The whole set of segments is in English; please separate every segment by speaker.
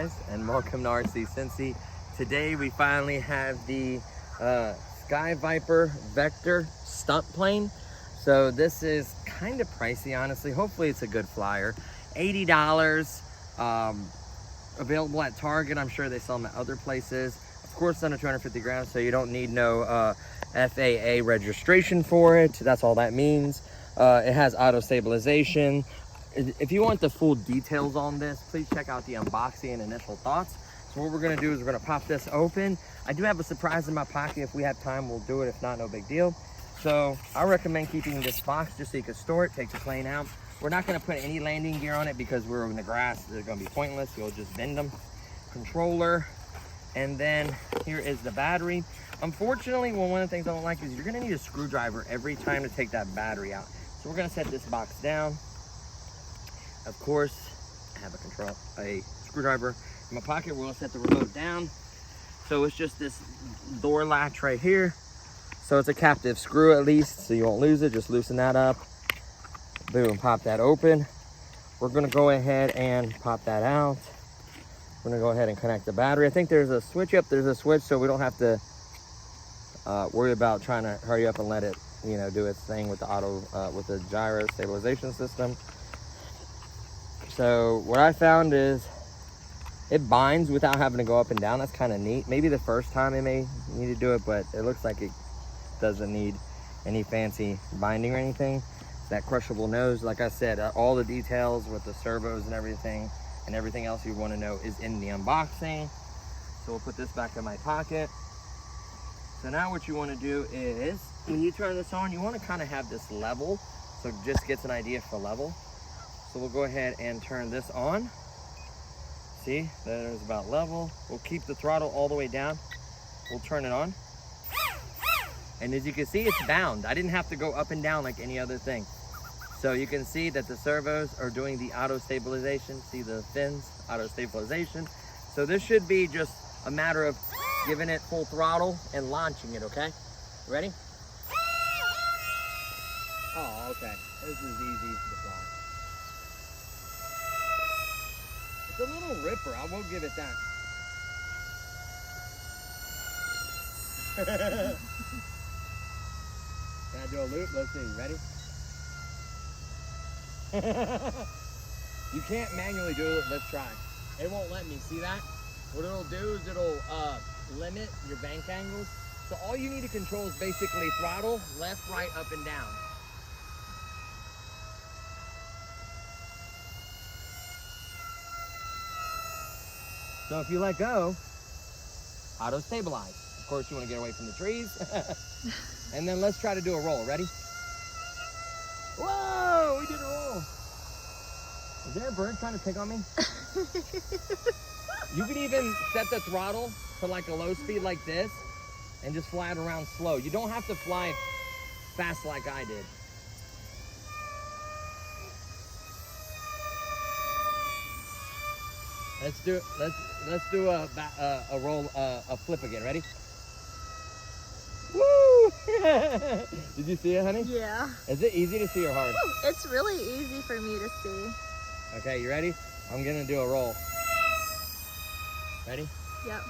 Speaker 1: guys, and welcome to RC Cincy. Today we finally have the Sky Viper Vector stunt plane. So this is kind of pricey, honestly. Hopefully it's a good flyer. $80, available at Target. I'm sure they sell them at other places. Of course, under 250 grams, so you don't need no FAA registration for it. That's all that means. It has auto stabilization. If you want the full details on this, please check out the unboxing and initial thoughts. So what we're gonna do is we're gonna pop this open. I do have a surprise in my pocket. If we have time, we'll do it. If not, no big deal. So I recommend keeping this box just so you can store it, take the plane out. We're not gonna put any landing gear on it because we're in the grass. They're gonna be pointless. You'll just bend them. Controller, and then here is the battery. Unfortunately, one of the things I don't like is you're gonna need a screwdriver every time to take that battery out. So we're gonna set this box down. Of course, I have a screwdriver in my pocket. We're gonna set the remote down. So it's just this door latch right here. So it's a captive screw at least, so you won't lose it. Just loosen that up. Boom, pop that open. We're gonna go ahead and pop that out. We're gonna go ahead and connect the battery. I think there's a switch. Yep, there's a switch, so we don't have to worry about trying to hurry up and let it, you know, do its thing with the auto, with the gyro stabilization system. So what I found is it binds without having to go up and down. That's kind of neat. Maybe the first time it may need to do it, but it looks like it doesn't need any fancy binding or anything. That crushable nose, like I said, all the details with the servos and everything else you want to know is in the unboxing. So we'll put this back in my pocket. So now what you want to do is, when you turn this on, you want to kind of have this level, so it just gets an idea for level. So we'll go ahead and turn this on. See, there's about level. We'll keep the throttle all the way down. We'll turn it on. And as you can see, it's bound. I didn't have to go up and down like any other thing. So you can see that the servos are doing the auto stabilization. See the fins, auto stabilization. So this should be just a matter of giving it full throttle and launching it, okay? Ready? Oh, okay. This is easy to fly. It's a little ripper, I will give it that. Can I do a loop? Let's see, ready? You can't manually do it, let's try. It won't let me, see that? What it'll do is it'll limit your bank angles. So all you need to control is basically throttle, left, right, up, and down. So if you let go, auto stabilize. Of course, you want to get away from the trees. And then let's try to do a roll. Ready? Whoa, we did a roll. Is there a bird trying to pick on me? You could even set the throttle to like a low speed like this and just fly it around slow. You don't have to fly fast like I did. Let's do a roll, a flip again. Ready? Woo! Did you see it, honey?
Speaker 2: Yeah.
Speaker 1: Is it easy to see or hard?
Speaker 2: Ooh, it's really easy for me to see.
Speaker 1: Okay, you ready? I'm gonna do a roll. Ready?
Speaker 2: Yep.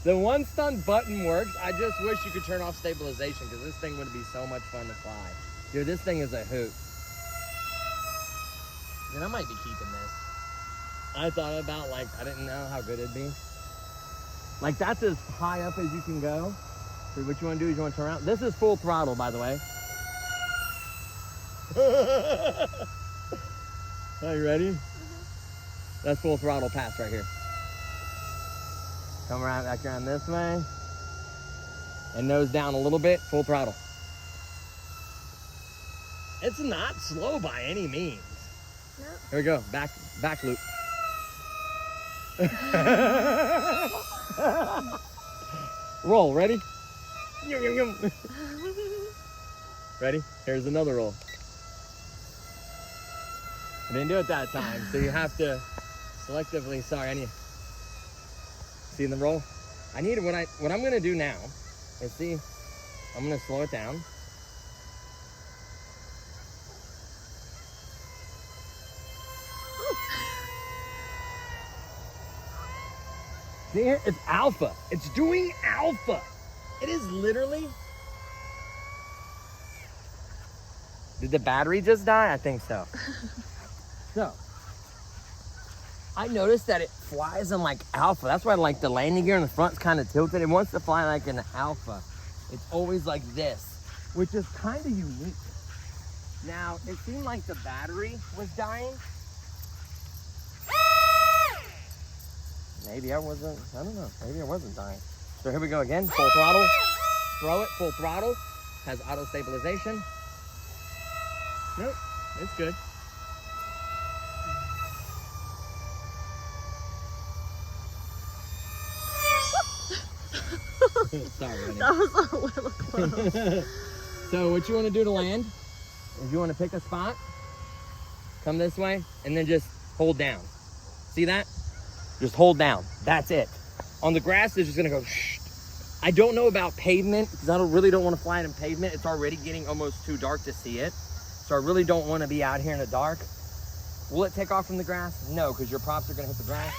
Speaker 1: The one stunt button works. I just wish you could turn off stabilization because this thing would be so much fun to fly. Dude, this thing is a hoot. And I might be keeping this. I thought about, like, I didn't know how good it'd be. Like, that's as high up as you can go. So what you want to do is you want to turn around. This is full throttle, by the way. Are you ready? Mm-hmm. That's full throttle pass right here. Come around back around this way. And nose down a little bit, full throttle. It's not slow by any means. Nope. Here we go, back loop. Roll, ready? Ready? Here's another roll. I didn't do it that time, so you have to selectively, sorry, I need, see the roll? I need, what I'm gonna do now is see, I'm gonna slow it down. See it? It's alpha. It's doing alpha. It is literally. Did the battery just die? I think so. So, I noticed that it flies in like alpha. That's why like the landing gear in the front's kind of tilted. It wants to fly like an alpha. It's always like this, which is kind of unique. Now, it seemed like the battery was dying. Maybe I wasn't, I don't know. Maybe I wasn't dying. So here we go again, full throttle. Throw it, full throttle. Has auto stabilization. Nope, it's good. Sorry, honey.
Speaker 2: That was a little close.
Speaker 1: So what you want to do to land is you want to pick a spot, come this way, and then just hold down. See that? Just hold down. That's it. On the grass, it's just going to go shh. I don't know about pavement because I really don't want to fly it in pavement. It's already getting almost too dark to see it. So I really don't want to be out here in the dark. Will it take off from the grass? No, because your props are going to hit the grass.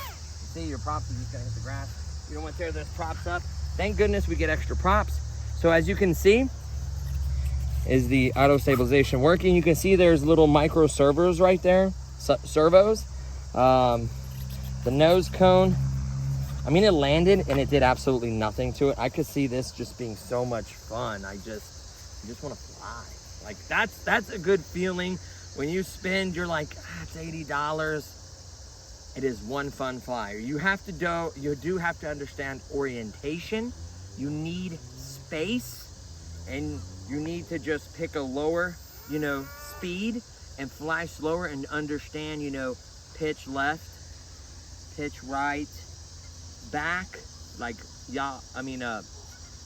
Speaker 1: You see, your props are just going to hit the grass. You don't want to tear those props up. Thank goodness we get extra props. So as you can see, is the auto stabilization working? You can see there's little micro servos right there, servos. The nose cone, I mean, it landed and it did absolutely nothing to it. I could see this just being so much fun. You just want to fly. Like that's a good feeling. When you spend, you're like, it's $80. It is one fun flyer. You do have to understand orientation. You need space, and you need to just pick a lower, speed and fly slower and understand, pitch left, pitch right, back, like,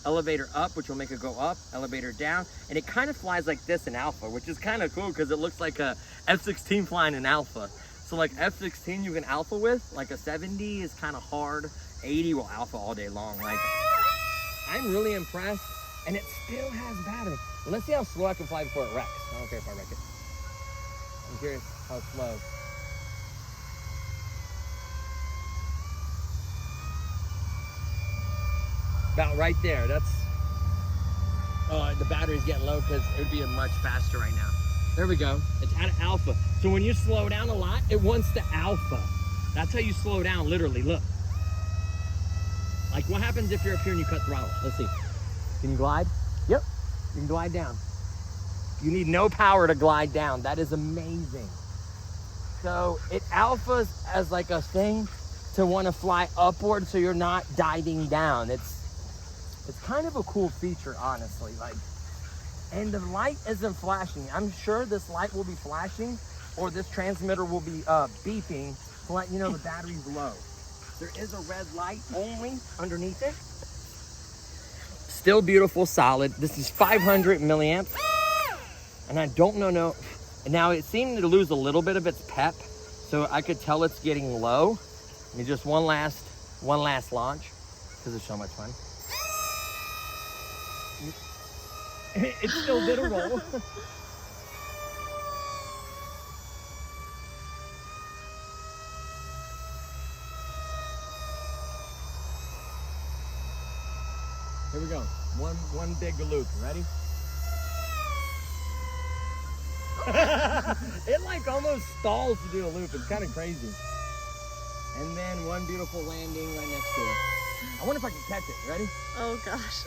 Speaker 1: elevator up, which will make it go up, elevator down. And it kind of flies like this in alpha, which is kind of cool because it looks like a F-16 flying in alpha. So like F-16 you can alpha with, like a 70 is kind of hard. 80 will alpha all day long. Like, I'm really impressed. And it still has battery. Let's see how slow I can fly before it wrecks. I don't care if I wreck it. I'm curious how slow. About right there. That's, the battery's getting low because it would be much faster right now. There we go. It's at alpha. So when you slow down a lot, it wants to alpha. That's how you slow down, literally. Look. Like, what happens if you're up here and you cut throttle? Let's see. Can you glide? Yep. You can glide down. You need no power to glide down. That is amazing. So it alphas as like a thing to want to fly upward so you're not diving down. It's kind of a cool feature, honestly. Like, and the light isn't flashing. I'm sure this light will be flashing, or this transmitter will be beeping to let you know the battery's low. There is a red light only underneath it. Still beautiful, solid. This is 500 milliamps. And I don't know. Now it seemed to lose a little bit of its pep, so I could tell it's getting low. I mean, just one last launch, because it's so much fun. It still did a roll. Here we go. One big loop. Ready? It like almost stalls to do a loop. It's kind of crazy. And then one beautiful landing right next to it. I wonder if I can catch it. Ready?
Speaker 2: Oh gosh.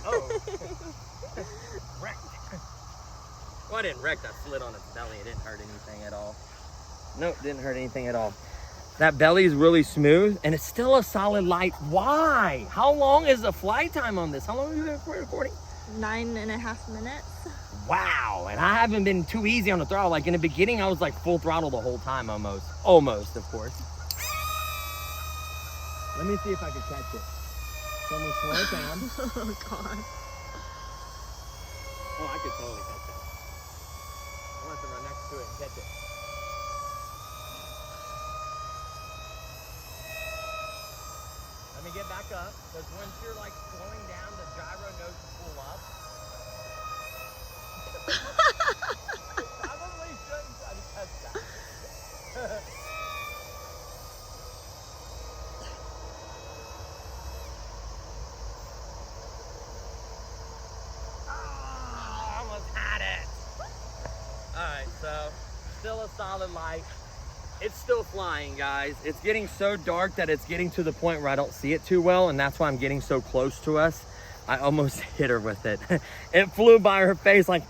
Speaker 1: Oh. Wrecked. Well, I didn't wreck. I slid on its belly. It didn't hurt anything at all. Nope, didn't hurt anything at all. That belly is really smooth, and it's still a solid light. Why? How long is the flight time on this? How long have you been recording?
Speaker 2: 9.5 minutes.
Speaker 1: Wow, and I haven't been too easy on the throttle. Like in the beginning, I was like full throttle the whole time almost. Almost, of course. Let me see if I can catch it. So I'm gonna slow it down.
Speaker 2: Oh god.
Speaker 1: Oh, I could totally catch it. I want to run next to it and catch it. Let me get back up, because once you're like slowing down, the gyro knows to pull up. Probably shouldn't try to catch that. still a solid light. It's still flying, guys. It's getting so dark that it's getting to the point where I don't see it too well, and that's why I'm getting so close to us. I almost hit her with it. It flew by her face like,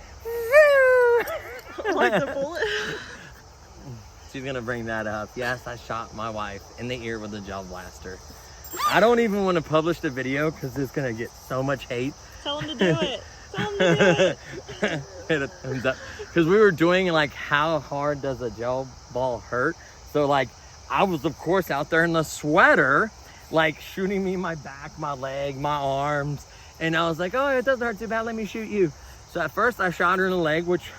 Speaker 2: Like the bullet.
Speaker 1: She's gonna bring that up. Yes, I shot my wife in the ear with a gel blaster. I don't even want to publish the video because it's gonna get so much hate.
Speaker 2: Tell him to do it. Tell him to do it.
Speaker 1: Hit a thumbs up. Because we were doing like how hard does a gel ball hurt? So like I was of course out there in the sweater, like shooting me in my back, my leg, my arms. And I was like, oh, it doesn't hurt too bad, let me shoot you. So at first I shot her in the leg, which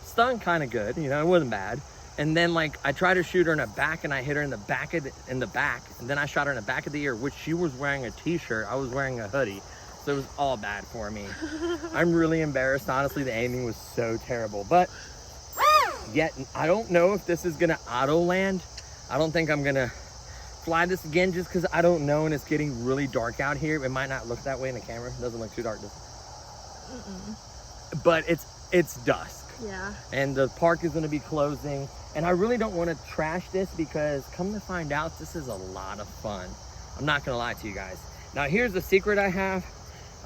Speaker 1: stung kind of good, you know, it wasn't bad. And then like I tried to shoot her in the back and I hit her in the back of in the back. And then I shot her in the back of the ear, which she was wearing a t-shirt. I was wearing a hoodie. So it was all bad for me. I'm really embarrassed. Honestly, the aiming was so terrible. But yet I don't know if this is gonna auto land. I don't think I'm gonna fly this again just because I don't know, and it's getting really dark out here. It might not look that way in the camera. It doesn't look too dark, does it? But it's dusk.
Speaker 2: Yeah.
Speaker 1: And the park is gonna be closing. And I really don't want to trash this because come to find out, this is a lot of fun. I'm not gonna lie to you guys. Now here's the secret I have.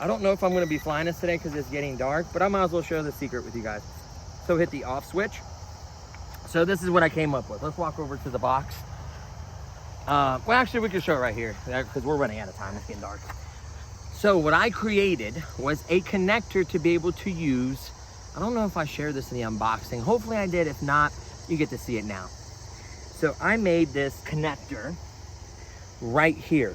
Speaker 1: I don't know if I'm gonna be flying this today because it's getting dark, but I might as well share the secret with you guys. So hit the off switch. So this is what I came up with. Let's walk over to the box. Well, actually we can show it right here because we're running out of time, it's getting dark. So what I created was a connector to be able to use. I don't know if I shared this in the unboxing. Hopefully I did. If not, you get to see it now. So I made this connector right here.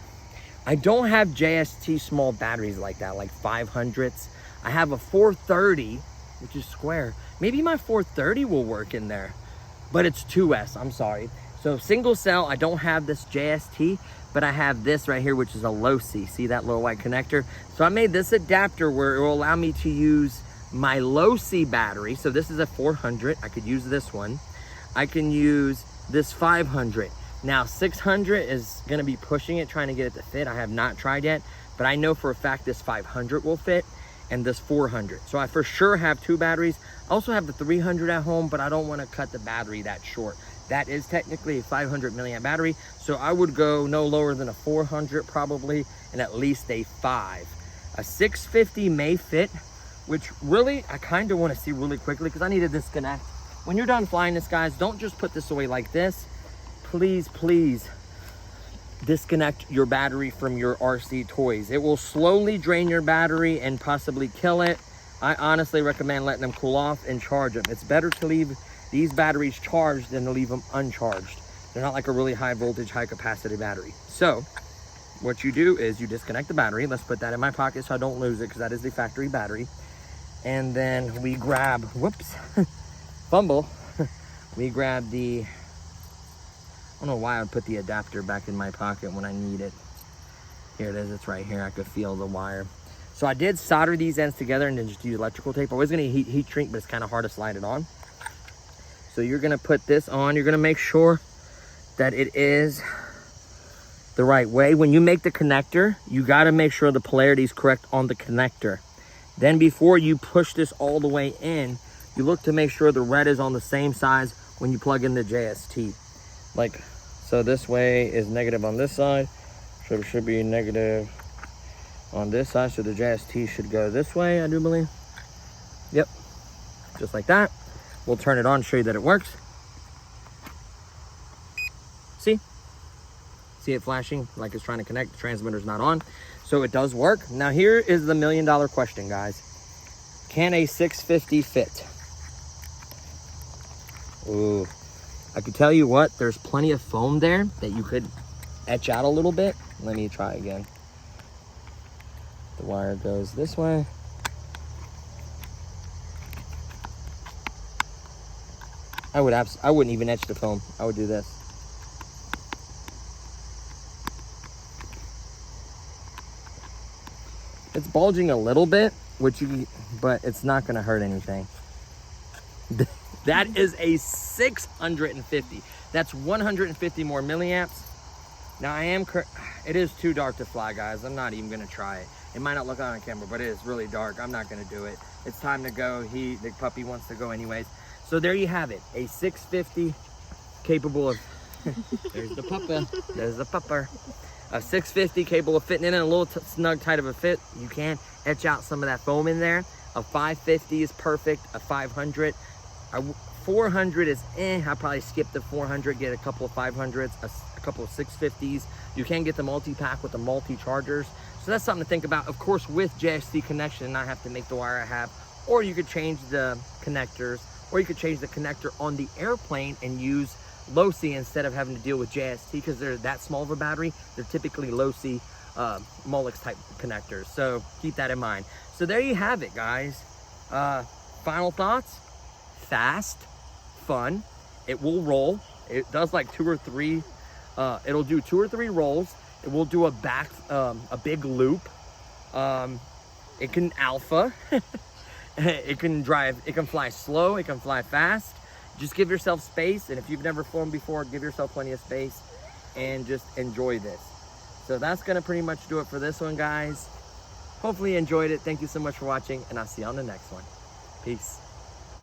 Speaker 1: I don't have JST small batteries like that, like 500s. I have a 430, which is square. Maybe my 430 will work in there, but it's 2S, I'm sorry. So single cell, I don't have this JST, but I have this right here, which is a low C. See that little white connector? So I made this adapter where it will allow me to use my low C battery. So this is a 400, I could use this one. I can use this 500. Now 600 is gonna be pushing it, trying to get it to fit. I have not tried yet, but I know for a fact this 500 will fit and this 400. So I for sure have two batteries. I also have the 300 at home, but I don't wanna cut the battery that short. That is technically a 500 milliamp battery. So I would go no lower than a 400 probably, and at least a 5. A 650 may fit, which really, I kind of want to see really quickly because I need to disconnect. When you're done flying this, guys, don't just put this away like this. Please, please disconnect your battery from your RC toys. It will slowly drain your battery and possibly kill it. I honestly recommend letting them cool off and charge them. It's better to leave these batteries charged than to leave them uncharged. They're not like a really high voltage, high capacity battery. So what you do is you disconnect the battery. Let's put that in my pocket so I don't lose it because that is the factory battery. And then we grab, whoops, fumble. We grab the, I don't know why I would put the adapter back in my pocket when I need it. Here it is, it's right here. I could feel the wire. So I did solder these ends together and then just use electrical tape. I was gonna heat shrink, but it's kind of hard to slide it on. So you're gonna put this on. You're gonna make sure that it is the right way. When you make the connector, you gotta make sure the polarity is correct on the connector. Then before you push this all the way in, you look to make sure the red is on the same size when you plug in the JST. Like, so this way is negative on this side. So it should be negative on this side. So the JST should go this way, I do believe. Yep, just like that. We'll turn it on, show you that it works. See? See it flashing like it's trying to connect, the transmitter's not on. So it does work. Now here is the $1 million question, guys. Can a 650 fit? Ooh, I could tell you what, there's plenty of foam there that you could etch out a little bit. Let me try again. The wire goes this way. I wouldn't even etch the foam. I would do this. It's bulging a little bit, but it's not gonna hurt anything. That is a 650. That's 150 more milliamps. Now it is too dark to fly, guys. I'm not even gonna try it. It might not look on camera, but it is really dark. I'm not gonna do it. It's time to go. The puppy wants to go anyways. So there you have it, a 650 capable of, there's the pupper, there's the pupper. A 650 capable of fitting in a little snug tight of a fit. You can etch out some of that foam in there. A 550 is perfect, a 500. A 400 is I probably skip the 400, get a couple of 500s, a couple of 650s. You can get the multi-pack with the multi-chargers. So that's something to think about. Of course, with JST connection, and I have to make the wire I have, or you could change the connectors, or you could change the connector on the airplane and use low C instead of having to deal with JST, because they're that small of a battery. They're typically low C Molex type connectors. So keep that in mind. So there you have it, guys. Final thoughts: fast, fun. It will roll. It does like 2 or 3. It'll do 2 or 3 rolls. It will do a big loop. It can alpha. It can drive. It can fly slow. It can fly fast. Just give yourself space, and if you've never flown before, give yourself plenty of space and just enjoy this. So that's gonna pretty much do it for this one, guys. Hopefully you enjoyed it. Thank you so much for watching, and I'll see you on the next one. Peace.